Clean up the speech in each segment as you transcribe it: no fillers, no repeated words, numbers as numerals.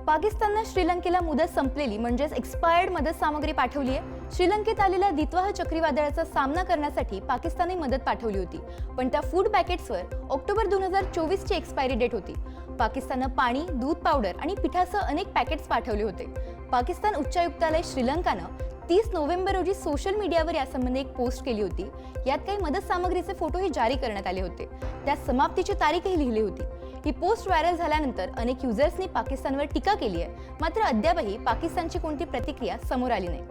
पाकिस्तानने श्रीलंकेला मुदत संपलेली म्हणजेच एक्सपायर्ड मदत सामग्री पाठवली आहे। श्रीलंकेत आलेल्या दित्वाह चक्रीवादळाचा सामना करण्यासाठी पाकिस्तानने मदत पाठवली होती, पण त्या फूड पॅकेट्सवर ऑक्टोबर 2024 ची एक्सपायरी डेट होती। पाकिस्तानने पाणी, दूध पावडर आणि पिठासह अनेक पॅकेट्स पाठवले होते। पाकिस्तान उच्चायुक्तालय श्रीलंकाने 30 नोव्हेंबर रोजी सोशल मीडियावर यासंबंधी एक पोस्ट केली होती। यात काही मदत सामग्रीचे फोटोही जारी करण्यात आले होते। त्यात समाप्तीची तारीखही लिहिली होती। ही पोस्ट व्हायरल झाल्यानंतर अनेक युजर्सनी पाकिस्तानवर टीका केली आहे, मात्र अद्यापही पाकिस्तानची कोणती प्रतिक्रिया समोर आली नाही।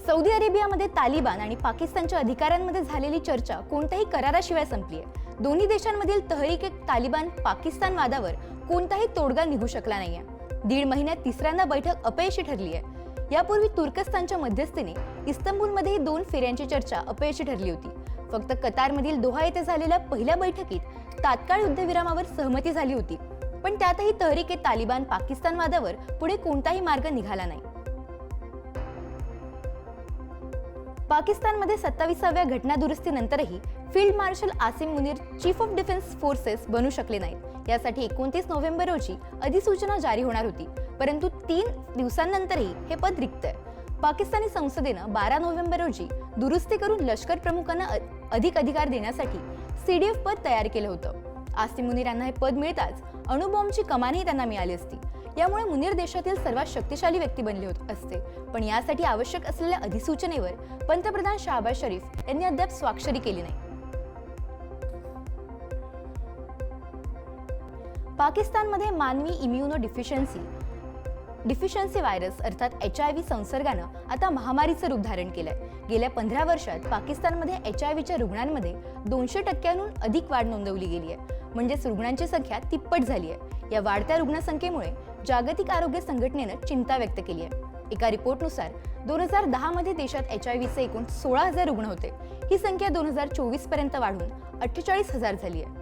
सौदी अरेबियामध्ये तालिबान आणि पाकिस्तानच्या अधिकाऱ्यांमध्ये झालेली चर्चा कोणत्याही कराराशिवाय संपली आहे। दोन्ही देशांमधील तहरीक-ए-तालिबान पाकिस्तान वादावर कोणताही तोडगा निघू शकला नाहीये। 1.5 महिन्यात तिसऱ्यांदा बैठक अपयशी ठरली आहे। यापूर्वी तुर्कस्तानच्या मध्यस्थीने इस्तंबूलमध्येही 2 फेऱ्यांची चर्चा अपयशी ठरली होती। फक्त कतारमधील दोहा येथे झालेल्या पहिल्या बैठकीत तात्काळ युद्धविरामावर सहमती झाली होती, पण त्यातही तहरीक-ए-तालिबान पाकिस्तान वादावर पुढे कोणताही मार्ग निघाला नाही। पाकिस्तानमध्ये 27व्या घटना दुरुस्तीनंतरही field marshal Asim Munir chief of defence forces बनू शकले नाहीत। यासाठी 29 नोव्हेंबर रोजी अधिसूचना जारी होणार होती, परंतु 3 दिवसांनंतरही हे पद रिक्त आहे। पाकिस्तानी संसदेनं 12 नोव्हेंबर रोजी दुरुस्ती करून लष्कर प्रमुखांना अधिक अधिकार देण्यासाठी सीडीएफ पद तयार केलं होतं। आसिम मुनीर यांना हे पद मिळताच अणुबॉम्बची कमानही त्यांना मिळाली असती। यामुळे मुनीर देशातील सर्वात शक्तिशाली व्यक्ती बनले असते, पण यासाठी आवश्यक असलेल्या अधिसूचनेवर पंतप्रधान शहबाज शरीफ यांनी अद्याप स्वाक्षरी केली नाही। पाकिस्तानमध्ये मानवी इम्युनो डिफिशियन्सी व्हायरस अर्थात HIV संसर्गानं आता महामारीचं रूप धारण केलंय। गेल्या 15 वर्षात पाकिस्तानमध्ये HIVच्या रुग्णांमध्ये 200% अधिक वाढ नोंदवली गेली आहे, म्हणजेच रुग्णांची संख्या तिप्पट झाली आहे। या वाढत्या रुग्णसंख्येमुळे जागतिक आरोग्य संघटनेनं चिंता व्यक्त केली आहे। एका रिपोर्टनुसार 2010 मध्ये देशात HIVचे एकूण 16,000 रुग्ण होते। ही संख्या 2024 पर्यंत वाढून 48,000 झाली आहे।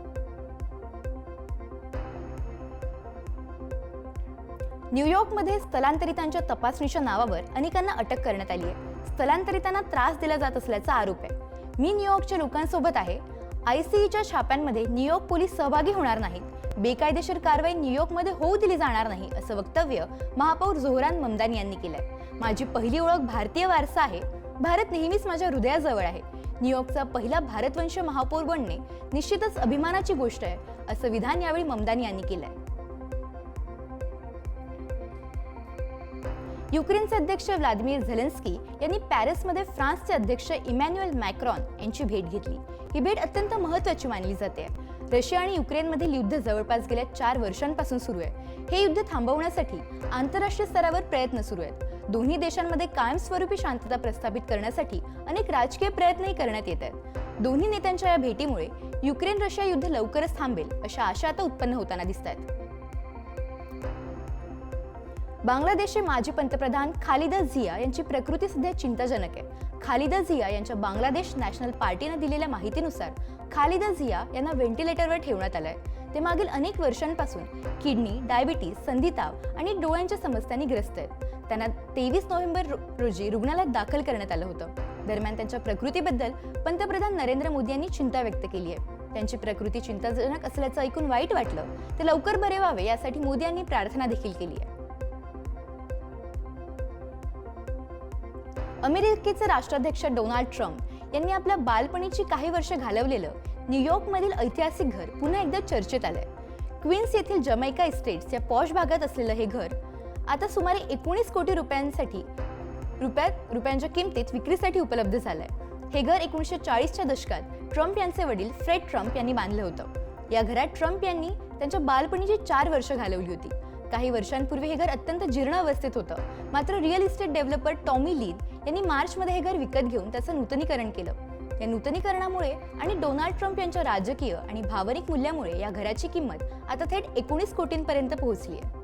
न्यूयॉर्कमध्ये स्थलांतरितांच्या तपासणीच्या नावावर अनेकांना अटक करण्यात आली आहे। स्थलांतरितांना त्रास दिला जात असल्याचा आरोप आहे। मी न्यूयॉर्कच्या लोकांसोबत आहे। ICEच्या छाप्यांमध्ये न्यूयॉर्क पोलीस सहभागी होणार नाहीत। बेकायदेशीर कारवाई न्यूयॉर्कमध्ये होऊ दिली जाणार नाही, असं वक्तव्य महापौर झोहरान ममदानी यांनी केलंय। माझी पहिली ओळख भारतीय वारसा आहे। भारत नेहमीच माझ्या हृदयाजवळ आहे। न्यूयॉर्कचा पहिला भारतवंशी महापौर बनणे निश्चितच अभिमानाची गोष्ट आहे, असं विधान यावेळी ममदानी यांनी केलंय। युक्रेनचे अध्यक्ष व्लादिमीर झेलेन्स्की यांनी पॅरिसमध्ये फ्रान्सचे अध्यक्ष इमॅन्युएल मॅक्रॉन यांची भेट घेतली। ही भेट अत्यंत महत्त्वाची मानली जाते। रशिया आणि युक्रेनमधील युद्ध जवळपास गेल्या 4 वर्षांपासून सुरू आहे। हे युद्ध थांबवण्यासाठी आंतरराष्ट्रीय स्तरावर प्रयत्न सुरू आहेत। दोन्ही देशांमध्ये कायमस्वरूपी शांतता प्रस्थापित करण्यासाठी अनेक राजकीय प्रयत्नही करण्यात येत आहेत। दोन्ही नेत्यांच्या या भेटीमुळे युक्रेन रशिया युद्ध लवकरच थांबेल अशा आशा आता उत्पन्न होताना दिसतात। बांगलादेशचे माजी पंतप्रधान खालिदा झिया यांची प्रकृती सध्या चिंताजनक आहे। खालिदा झिया यांच्या बांगलादेश नॅशनल पार्टीने दिलेल्या माहितीनुसार खालिदा झिया यांना व्हेंटिलेटरवर ठेवण्यात आलंय। ते मागील अनेक वर्षांपासून किडनी, डायबिटीज, संधिताव आणि डोळ्यांच्या समस्यांनी ग्रस्त आहेत। त्यांना 23 नोव्हेंबर रोजी रुग्णालयात दाखल करण्यात आलं होतं। दरम्यान त्यांच्या प्रकृतीबद्दल पंतप्रधान नरेंद्र मोदी यांनी चिंता व्यक्त केली आहे। त्यांची प्रकृती चिंताजनक असल्याचं ऐकून वाईट वाटलं। ते लवकर बरे व्हावे यासाठी मोदी यांनी प्रार्थना देखील केली आहे। अमेरिकेचे राष्ट्राध्यक्ष डोनाल्ड ट्रम्प यांनी आपल्या बालपणीची काही वर्षे घालवलेलं न्यूयॉर्कमधील ऐतिहासिक घर पुन्हा एकदा चर्चेत आलंय। क्वीन्स येथील जमैका इस्टेट्स या पॉश भागात असलेलं हे घर आता सुमारे 19 कोटी रुपयांच्या किमतीत विक्रीसाठी उपलब्ध झालंय। हे घर 1940च्या दशकात ट्रम्प यांचे वडील फ्रेड ट्रम्प यांनी बांधलं होतं। या घरात ट्रम्प यांनी त्यांच्या बालपणीची 4 वर्ष घालवली होती। काही वर्षांपूर्वी हे घर अत्यंत जीर्ण अवस्थेत होतं, मात्र रिअल इस्टेट डेव्हलपर टॉमी लीन यांनी मार्चमध्ये हे घर विकत घेऊन त्याचं नूतनीकरण केलं। या नूतनीकरणामुळे आणि डोनाल्ड ट्रम्प यांच्या राजकीय आणि भावनिक मूल्यामुळे या घराची किंमत आता थेट 19 कोटींपर्यंत पोहोचली आहे।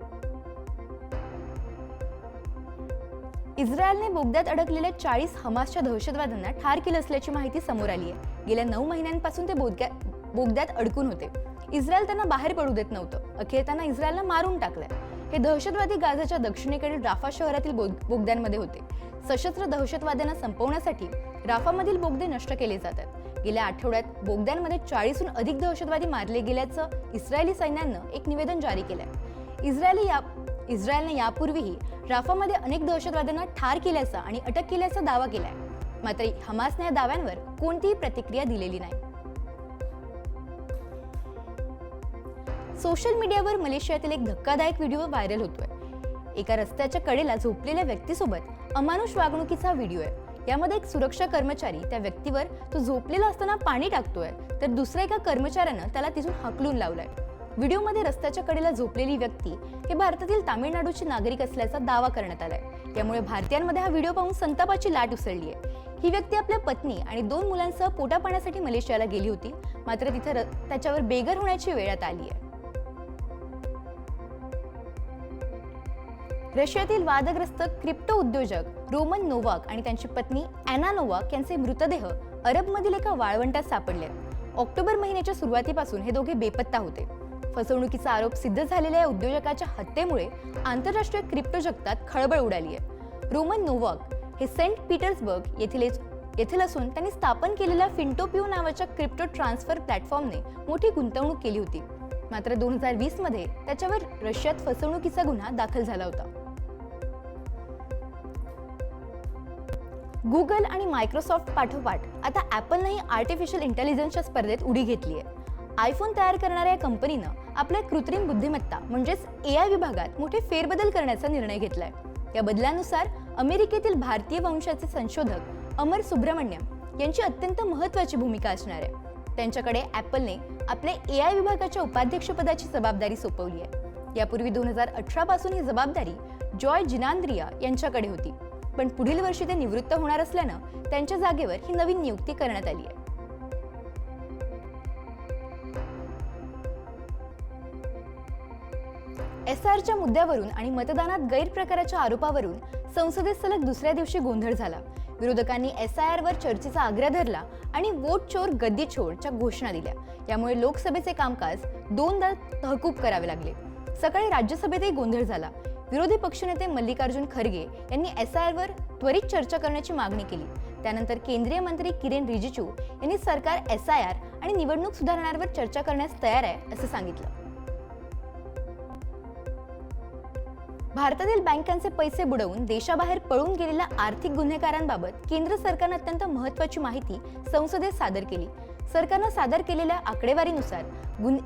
इस्रायलने बोगद्यात अडकलेल्या 40 हमासच्या दहशतवाद्यांना ठार केलं असल्याची माहिती समोर आली आहे। गेल्या 9 महिन्यांपासून ते बोगद्यात अडकून होते। इस्रायल त्यांना बाहेर पडू देत नव्हतं। अखेर त्यांना इस्रायलला मारून टाकलंय। हे दहशतवादी गाझाच्या दक्षिणेकडील राफा शहरातील बोगद्यांमध्ये होते। सशस्त्र दहशतवाद्यांना संपवण्यासाठी राफामधील बोगदे नष्ट केले जातात। गेल्या आठवड्यात बोगद्यांमध्ये 40हून अधिक दहशतवादी मारले गेल्याचं इस्रायली सैन्यानं एक निवेदन जारी केलंय. इस्रायलने यापूर्वीही राफामध्ये अनेक दहशतवाद्यांना ठार केल्याचा आणि अटक केल्याचा दावा केलाय. मात्र हमासने या दाव्यांवर कोणतीही प्रतिक्रिया दिलेली नाही. सोशल मीडियावर मलेशियातील एक धक्कादायक व्हिडिओ व्हायरल होतोय. एका रस्त्याच्या कडेला झोपलेल्या व्यक्तीसोबत अमानुष वागणुकीचा व्हिडिओ आहे. यामध्ये एक सुरक्षा कर्मचारी त्या व्यक्तीवर तो झोपलेला असताना पाणी टाकतोय, तर दुसऱ्या एका कर्मचाऱ्यानं त्याला तिथून हाकलून लावलाय. व्हिडिओमध्ये रस्त्याच्या कडेला झोपलेली व्यक्ती हे भारतातील तामिळनाडूची नागरिक असल्याचा दावा करण्यात आलाय. यामुळे भारतीयांमध्ये हा व्हिडिओ पाहून संतापाची लाट उसळली आहे. ही व्यक्ती आपल्या पत्नी आणि 2 मुलांसह पोटापाण्यासाठी मलेशियाला गेली होती. मात्र तिथे त्याच्यावर बेघर होण्याची वेळ आता आली आहे. रशियातील वादग्रस्त क्रिप्टो उद्योजक रोमन नोवाक आणि त्यांची पत्नी अॅना नोवाक यांचे मृतदेह अरबमधील एका वाळवंटात सापडले. ऑक्टोबर महिन्याच्या सुरुवातीपासून हे दोघे बेपत्ता होते. फसवणुकीचा आरोप सिद्ध झालेल्या या उद्योजकाच्या हत्येमुळे आंतरराष्ट्रीय क्रिप्टो जगतात खळबळ उडाली आहे. रोमन नोवाक हे सेंट पीटर्सबर्ग येथील असून त्यांनी स्थापन केलेल्या फिंटोपिओ नावाच्या क्रिप्टो ट्रान्सफर प्लॅटफॉर्मने मोठी गुंतवणूक केली होती. मात्र 2020 मध्ये त्याच्यावर रशियात फसवणुकीचा गुन्हा दाखल झाला होता. गुगल आणि मायक्रोसॉफ्ट पाठोपाठ आता ॲपलनेही आर्टिफिशियल इंटेलिजन्सच्या स्पर्धेत उडी घेतली आहे. आयफोन तयार करणाऱ्या या कंपनीनं आपल्या कृत्रिम बुद्धिमत्ता म्हणजेच AI विभागात मोठे फेरबदल करण्याचा निर्णय घेतलाय. या बदलानुसार अमेरिकेतील भारतीय वंशाचे संशोधक अमर सुब्रमण्यम यांची अत्यंत महत्त्वाची भूमिका असणार आहे. त्यांच्याकडे ॲपलने आपल्या AI विभागाच्या उपाध्यक्षपदाची जबाबदारी सोपवली आहे. यापूर्वी 2018 पासून ही जबाबदारी जॉय जिनांद्रिया यांच्याकडे होती, पण पुढील वर्षी ते निवृत्त होणार असल्यानं त्यांच्या जागेवर ही नवीन नियुक्ती करण्यात आली आहे. SR मुद्द्यावरून आणि मतदानात गैरप्रकाराच्या आरोपावरून संसदेत सलग दुसऱ्या दिवशी गोंधळ झाला. विरोधकांनी SIR वर चर्चेचा आग्रह धरला आणि वोट चोर गद्दी छोडच्या घोषणा दिल्या. यामुळे लोकसभेचे कामकाज 2दा तहकूब करावे लागले. सकाळी राज्यसभेतही गोंधळ झाला. विरोधी पक्षनेते मल्लिकार्जुन खरगे यांनी SIR वर त्वरित चर्चा करण्याची मागणी केली. त्यानंतर केंद्रीय मंत्री किरेन रिजिजू यांनी सरकार SIR आणि निवडणूक सुधारणांवर चर्चा करण्यास तयार आहे असं सांगितलं. भारतातील बँकांचे पैसे बुडवून देशाबाहेर पळून गेलेल्या आर्थिक गुन्हेगारांबाबत केंद्र सरकारने अत्यंत महत्त्वाची माहिती संसदेत सादर केली. सरकारनं सादर केलेल्या आकडेवारीनुसार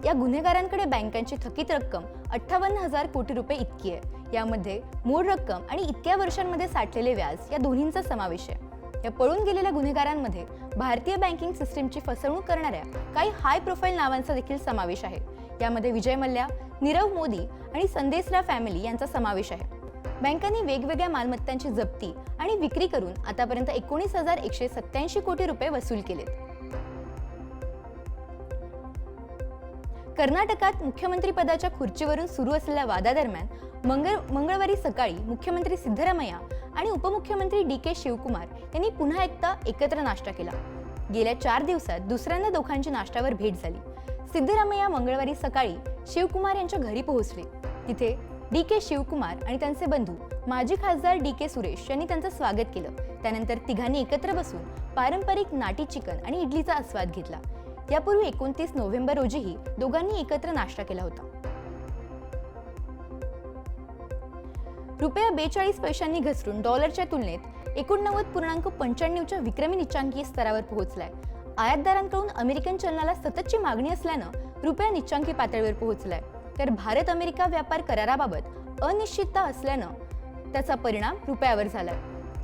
या गुन्हेगारांकडे बँकांची थकीत रक्कम 58,000 कोटी रुपये इतकी आहे. यामध्ये मूळ रक्कम आणि इतक्या वर्षांमध्ये साठलेले व्याज या दोन्हींचा समावेश आहे. या पळून गेलेल्या गुन्हेगारांमध्ये भारतीय बँकिंग सिस्टीमची फसवणूक करणाऱ्या काही हाय प्रोफाईल नावांचा देखील समावेश आहे. यामध्ये विजय मल्ल्या, नीरव मोदी आणि संदेशरा फॅमिली यांचा समावेश आहे. बँकांनी वेगवेगळ्या मालमत्तांची जप्ती आणि विक्री करून आतापर्यंत 19,187 कोटी रुपये वसूल केलेत. कर्नाटकात मुख्यमंत्री पदाच्या खुर्चीवरून सुरू असलेल्या वादादरम्यान मंगळवारी सकाळी मुख्यमंत्री सिद्धरामय्या आणि उपमुख्यमंत्री DK शिवकुमार यांनी पुन्हा एकदा एकत्र नाश्ता केला. गेल्या 4 दिवसात दुसऱ्यांदा दोघांची नाश्त्यावर भेट झाली. सिद्धरामय्या मंगळवारी सकाळी शिवकुमार यांच्या घरी पोहोचले. तिथे DK शिवकुमार आणि त्यांचे बंधू माजी खासदार DK सुरेश यांनी त्यांचं स्वागत केलं. त्यानंतर तिघांनी एकत्र बसून पारंपरिक नाटी चिकन आणि इडलीचा आस्वाद घेतला. यापूर्वी 29 नोव्हेंबर रोजीही दोघांनी एकत्र नाश्ता केला होता. ₹42 घसरून डॉलरच्या तुलनेत 89.95च्या विक्रमी निच्चांकी स्तरावर पोहोचलाय. आयातदारांकडून अमेरिकन चलनाला सततची मागणी असल्यानं रुपया निच्चांकी पातळीवर पोहोचलाय. तर भारत अमेरिका व्यापार कराराबाबत अनिश्चितता असल्यानं त्याचा परिणाम रुपयावर झालाय.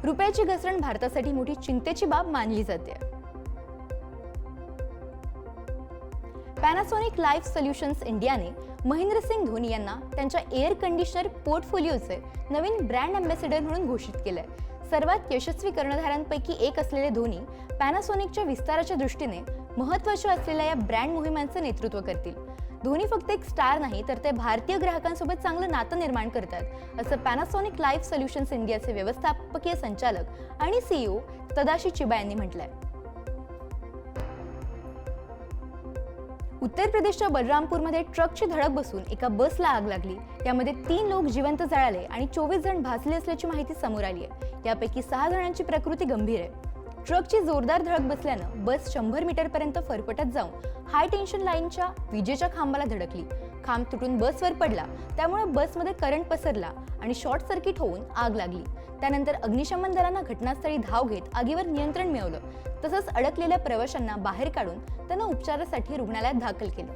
रुपयाची घसरण भारतासाठी मोठी चिंतेची बाब मानली जाते. पॅनासॉनिक लाईफ सोल्युशन्स इंडियाने महेंद्रसिंग धोनी यांना त्यांच्या एअर कंडिशनर पोर्टफोलिओचे नवीन ब्रँड अँबॅसेडर म्हणून घोषित केलंय. सर्वात यशस्वी कर्णधारांपैकी एक असलेले धोनी पॅनासॉनिकच्या विस्ताराच्या दृष्टीने महत्त्वाच्या असलेल्या या ब्रँड मोहिमांचं नेतृत्व करतील. धोनी फक्त एक स्टार नाही, तर ते भारतीय ग्राहकांसोबत चांगलं नातं निर्माण करतात, असं पॅनासॉनिक लाईफ सोल्युशन्स इंडियाचे व्यवस्थापकीय संचालक आणि CEO तदाशी चिबा यांनी म्हटलंय. उत्तर प्रदेशच्या बलरामपूरमध्ये ट्रकची धडक बसून एका बसला आग लागली. यामध्ये 3 लोक जिवंत जळाले आणि 24 जण भाजले असल्याची माहिती समोर आली आहे. यापैकी 6 जणांची प्रकृती गंभीर आहे. ट्रकची जोरदार धडक बसल्यानं बस 100 मीटरपर्यंत फरफटत जाऊन हाय टेन्शन लाईनच्या विजेच्या खांबाला धडकली. खांब तुटून बसवर पडला, त्यामुळे बसमध्ये करंट पसरला आणि शॉर्ट सर्किट होऊन आग लागली. त्यानंतर अग्निशमन दलानं घटनास्थळी धाव घेत आगीवर नियंत्रण मिळवलं. तसंच अडकलेल्या प्रवाशांना बाहेर काढून त्यांना उपचारासाठी रुग्णालयात दाखल केलं.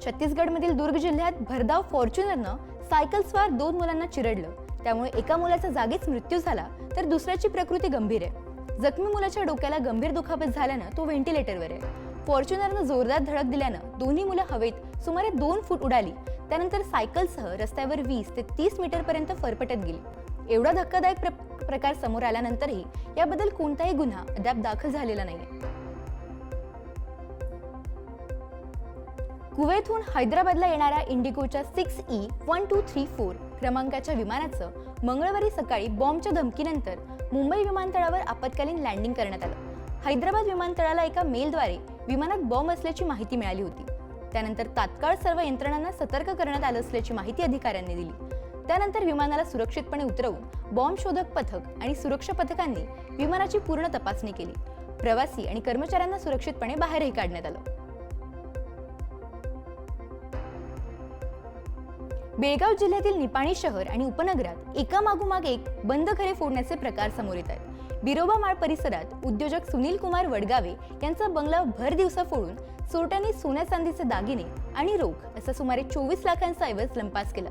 छत्तीसगडमधील दुर्ग जिल्ह्यात भरधाव फॉर्च्युनरनं सायकल स्वार 2 मुलांना चिरडलं. त्यामुळे एका मुलाचा जागीच मृत्यू झाला तर दुसऱ्याची प्रकृती गंभीर आहे. जखमी मुलाच्या डोक्याला गंभीर दुखापत झाल्यानं तो व्हेंटिलेटरवर आहे. फॉर्च्युनरनं जोरदार धडक दिल्यानं दोन्ही मुलं हवेत सुमारे 2 फूट उडाली. त्यानंतर सायकलसह रस्त्यावर 20 ते 30 मीटरपर्यंत फरफटत गेली. एवढा धक्कादायक प्रकार समोर आल्यानंतरही याबद्दल कोणताही गुन्हा अद्याप दाखल झालेला नाही. कुवेतहून हैदराबादला येणाऱ्या इंडिगोच्या 6E1234 क्रमांकाच्या विमानाचं मंगळवारी सकाळी बॉम्बच्या धमकीनंतर मुंबई विमानतळावर आपत्कालीन लँडिंग करण्यात आलं. हैदराबाद विमानतळाला एका मेलद्वारे विमानात बॉम्ब असल्याची माहिती मिळाली होती. त्यानंतर तात्काळ सर्व यंत्रणांना सतर्क करण्यात आलं असल्याची माहिती अधिकाऱ्यांनी दिली. त्यानंतर विमानाला सुरक्षितपणे उतरवून बॉम्ब शोधक पथक आणि सुरक्षा पथकांनी विमानाची पूर्ण तपासणी केली. प्रवासी आणि कर्मचाऱ्यांना सुरक्षितपणे बाहेरही काढण्यात आलं. बेळगाव जिल्ह्यातील निपाणी शहर आणि उपनगरात एकामागोमाग एक बंद घरे फोडण्याचे प्रकार समोर येत आहेत. बिरोबा माळ परिसरात उद्योजक सुनील कुमार वडगावे यांचा बंगला भर दिवसा फोडून चोरट्यांनी सोन्या चांदीचे दागिने आणि रोख असा सुमारे 24 लाखांचा ऐवज लंपास केला.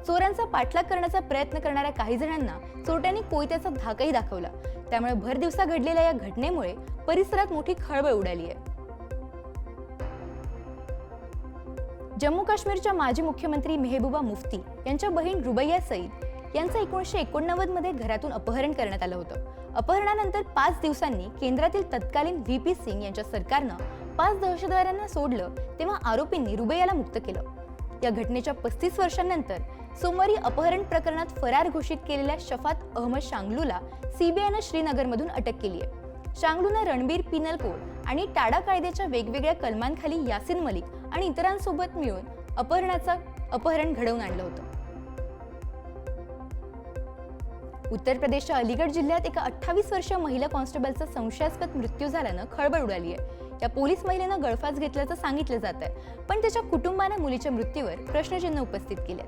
चोरांचा पाठलाग करण्याचा प्रयत्न करणाऱ्या काही जणांना चोरट्यांनी कोयत्याचा धाकही दाखवला. त्यामुळे भर दिवसा घडलेल्या या घटनेमुळे परिसरात मोठी खळबळ उडाली आहे. जम्मू काश्मीरच्या माजी मुख्यमंत्री मेहबूबा मुफ्ती यांच्या बहीण रुबैया सईद यांचं 1989 मध्ये घरातून अपहरण करण्यात आलं होतं. अपहरणानंतर 5 दिवसांनी केंद्रातील तत्कालीन व्ही.पी. सिंग यांच्या सरकारनं 5 दहशतवाद्यांना सोडलं, तेव्हा आरोपींनी रुबैयाला मुक्त केलं. या घटनेच्या 35 वर्षांनंतर सोमवारी अपहरण प्रकरणात फरार घोषित केलेल्या शफात अहमद शांगलूला सीबीआयनं श्रीनगरमधून अटक केली आहे. शांगलूनं रणबीर पिनल कोड आणि टाडा कायद्याच्या वेगवेगळ्या कलमांखाली यासिन मलिक आणि इतरांसोबत मिळून अपहरण घडवून आणलं होतं. उत्तर प्रदेशच्या अलीगड जिल्ह्यात एका 28 वर्षीय महिला कॉन्स्टेबलचा संशयास्पद मृत्यू झाल्यानं खळबळ उडाली आहे. या पोलीस महिलेनं गळफास घेतल्याचं सांगितलं जात आहे, पण त्याच्या कुटुंबानं मुलीच्या मृत्यूवर प्रश्नचिन्ह उपस्थित केले.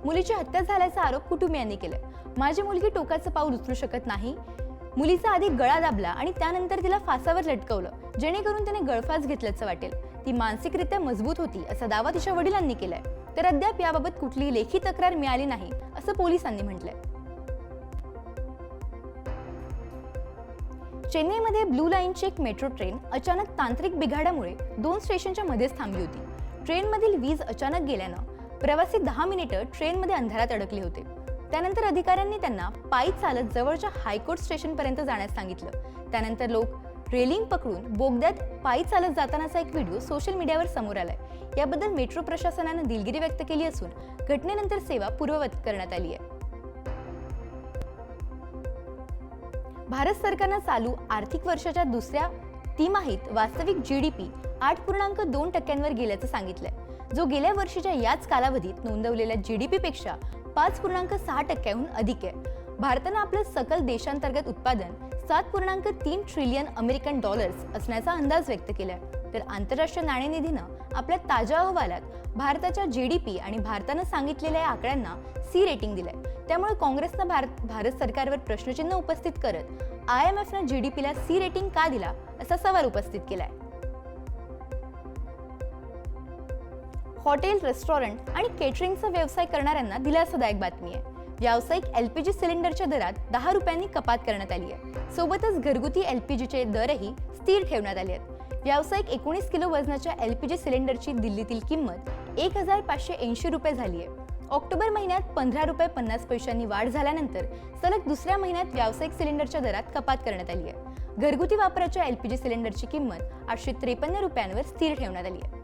मुलीची हत्या झाल्याचा आरोप कुटुंबियांनी केलाय. माझी मुलगी टोकाचं पाऊल उचलू शकत नाही. मुलीचा आधी गळा दाबला आणि त्यानंतर तिला फासावर लटकवलं, जेणेकरून तिने गळफास घेतल्याचं वाटेल. ती मानसिकरित्या मजबूत होती असा दावा तिच्या वडिलांनी केलाय. तर अद्याप याबाबत कुठलीही लेखी तक्रार मिळाली नाही असं पोलिसांनी म्हटलंय. चेन्नईमध्ये ब्लू लाईनची एक मेट्रो ट्रेन अचानक तांत्रिक बिघाडामुळे 2 स्टेशनच्या मध्येच थांबली होती. ट्रेनमधील वीज अचानक गेल्यानं प्रवासी 10 मिनिटं ट्रेनमध्ये अंधारात अडकले होते. त्यानंतर अधिकाऱ्यांनी त्यांना पायी चालत जवळच्या हायकोर्ट स्टेशनपर्यंत जाण्यास सांगितलं. त्यानंतर लोक रेलिंग पकडून बोगद्यात पायी चालत जातानाचा एक व्हिडिओ सोशल मीडियावर समोर आलाय. याबद्दल मेट्रो प्रशासनानं दिलगिरी व्यक्त केली असून घटनेनंतर सेवा पूर्ववत करण्यात आली आहे. भारत सरकारनं चालू आर्थिक वर्षाच्या दुसऱ्या तिमाहीत वास्तविक जीडीपी 8.2% गेल्याचं सांगितलंय, जो गेल्या वर्षीच्या याच कालावधीत नोंदवलेल्या जीडीपी पेक्षा 5.6% अधिक आहे. भारतानं आपलं सकल देशांतर्गत उत्पादन 7.3 ट्रिलियन अमेरिकन डॉलर्स असण्याचा अंदाज व्यक्त केलाय. तर आंतरराष्ट्रीय नाणेनिधीनं आपल्या ताज्या अहवालात भारताच्या जीडीपी आणि भारतानं सांगितलेल्या या आकड्यांना सी रेटिंग दिलंय. त्यामुळे काँग्रेसनं भारत सरकारवर प्रश्नचिन्ह उपस्थित करत IMFनं जीडीपीला सी रेटिंग का दिला असा सवाल उपस्थित केलाय. हॉटेल, रेस्टॉरंट आणि केटरिंगचा व्यवसाय करणाऱ्यांना दिलासादायक बातमी आहे. व्यावसायिक LPG सिलेंडरच्या दरात 10 रुपयांनी कपात करण्यात आली आहे. सोबतच घरगुती LPGचे दरही स्थिर ठेवण्यात आले आहेत. व्यावसायिक 19 किलो वजनाच्या LPG सिलेंडरची दिल्लीतील किंमत 1580 रुपये झाली आहे. ऑक्टोबर महिन्यात 15 रुपये 50 पैशांनी वाढ झाल्यानंतर सलग दुसऱ्या महिन्यात व्यावसायिक सिलेंडरच्या दरात कपात करण्यात आली आहे. घरगुती वापराच्या LPG सिलेंडरची किंमत 853 रुपयांवर स्थिर ठेवण्यात आली आहे.